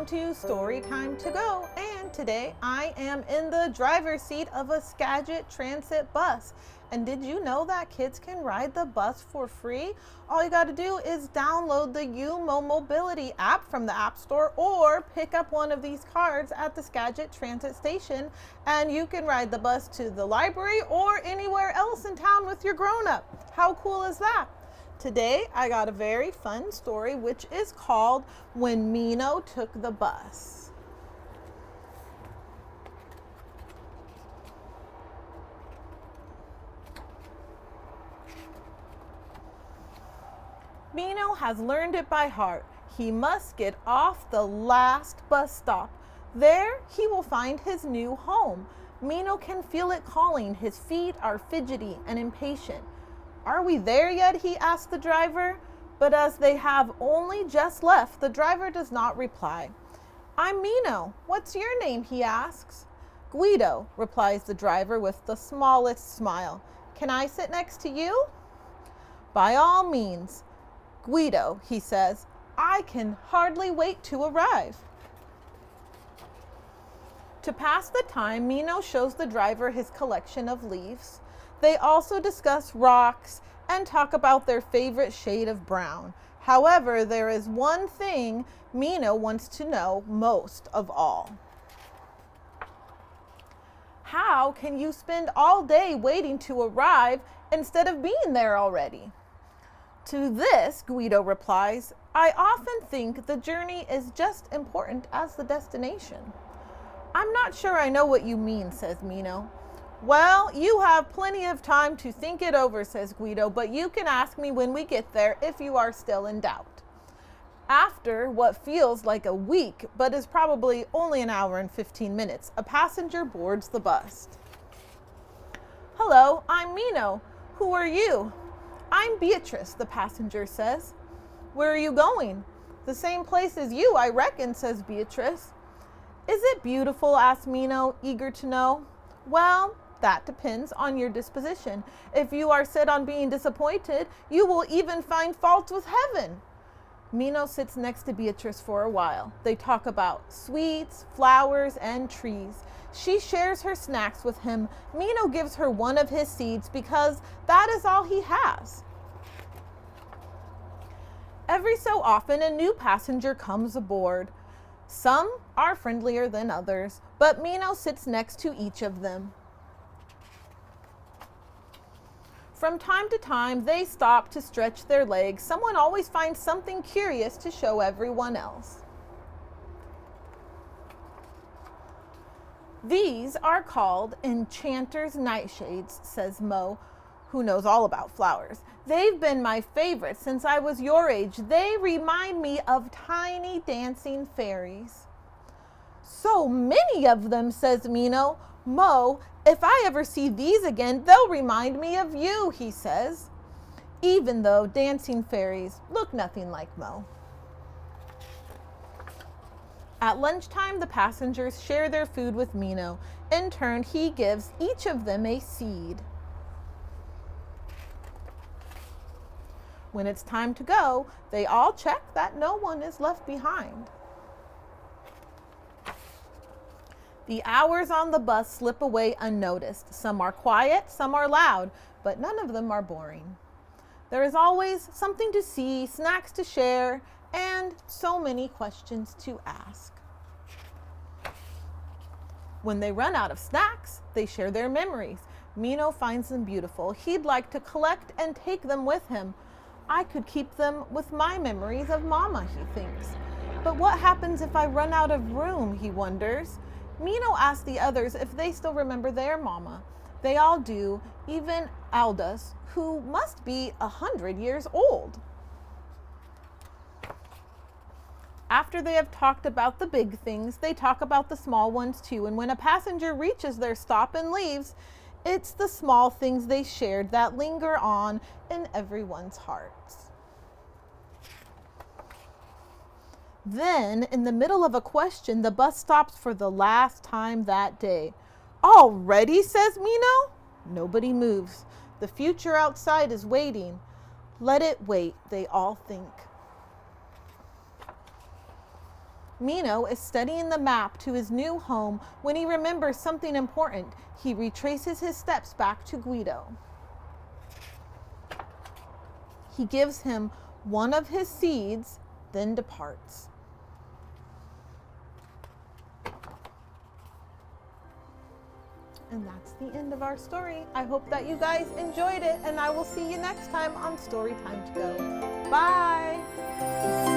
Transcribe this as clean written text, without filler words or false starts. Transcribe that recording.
to Storytime to Go, and today I am in the driver's seat of a Skagit Transit bus. And did you know that kids can ride the bus for free? All you got to do is download the UMO Mobility app from the App Store or pick up one of these cards at the Skagit Transit station, and you can ride the bus to the library or anywhere else in town with your grown-up. How cool is that? Today, I got a very fun story, which is called When Mino Took the Bus. Mino has learned it by heart. He must get off the last bus stop. There, he will find his new home. Mino can feel it calling. His feet are fidgety and impatient. "Are we there yet?" he asked the driver. But as they have only just left, the driver does not reply. "I'm Mino. What's your name?" he asks. "Guido," replies the driver with the smallest smile. "Can I sit next to you?" "By all means." "Guido," he says, "I can hardly wait to arrive." To pass the time, Mino shows the driver his collection of leaves. They also discuss rocks and talk about their favorite shade of brown. However, there is one thing Mino wants to know most of all. How can you spend all day waiting to arrive instead of being there already? To this, Guido replies, "I often think the journey is just important as the destination." "I'm not sure I know what you mean," says Mino. "Well, you have plenty of time to think it over," says Guido, "but you can ask me when we get there if you are still in doubt." After what feels like a week, but is probably only an hour and 15 minutes, a passenger boards the bus. "Hello, I'm Mino. Who are you?" "I'm Beatrice," the passenger says. "Where are you going?" "The same place as you, I reckon," says Beatrice. "Is it beautiful?" asks Mino, eager to know. "Well, that depends on your disposition. If you are set on being disappointed, you will even find fault with heaven." Mino sits next to Beatrice for a while. They talk about sweets, flowers, and trees. She shares her snacks with him. Mino gives her one of his seeds because that is all he has. Every so often, a new passenger comes aboard. Some are friendlier than others, but Mino sits next to each of them. From time to time, they stop to stretch their legs. Someone always finds something curious to show everyone else. "These are called enchanter's nightshades," says Mo, who knows all about flowers. "They've been my favorite since I was your age. They remind me of tiny dancing fairies." "So many of them," says Mino. "Mo, if I ever see these again, they'll remind me of you," he says, even though dancing fairies look nothing like Mo. At lunchtime, the passengers share their food with Mino. In turn, he gives each of them a seed. When it's time to go, they all check that no one is left behind. The hours on the bus slip away unnoticed. Some are quiet, some are loud, but none of them are boring. There is always something to see, snacks to share, and so many questions to ask. When they run out of snacks, they share their memories. Mino finds them beautiful. He'd like to collect and take them with him. "I could keep them with my memories of Mama," he thinks. "But what happens if I run out of room?" he wonders. Mino asks the others if they still remember their Mama. They all do, even Aldous, who must be 100 years old. After they have talked about the big things, they talk about the small ones too. And when a passenger reaches their stop and leaves, it's the small things they shared that linger on in everyone's hearts. Then, in the middle of a question, the bus stops for the last time that day. "Already?" says Mino. Nobody moves. The future outside is waiting. Let it wait, they all think. Mino is studying the map to his new home when he remembers something important. He retraces his steps back to Guido. He gives him one of his seeds, then departs. And that's the end of our story. I hope that you guys enjoyed it, and I will see you next time on Storytime to Go. Bye!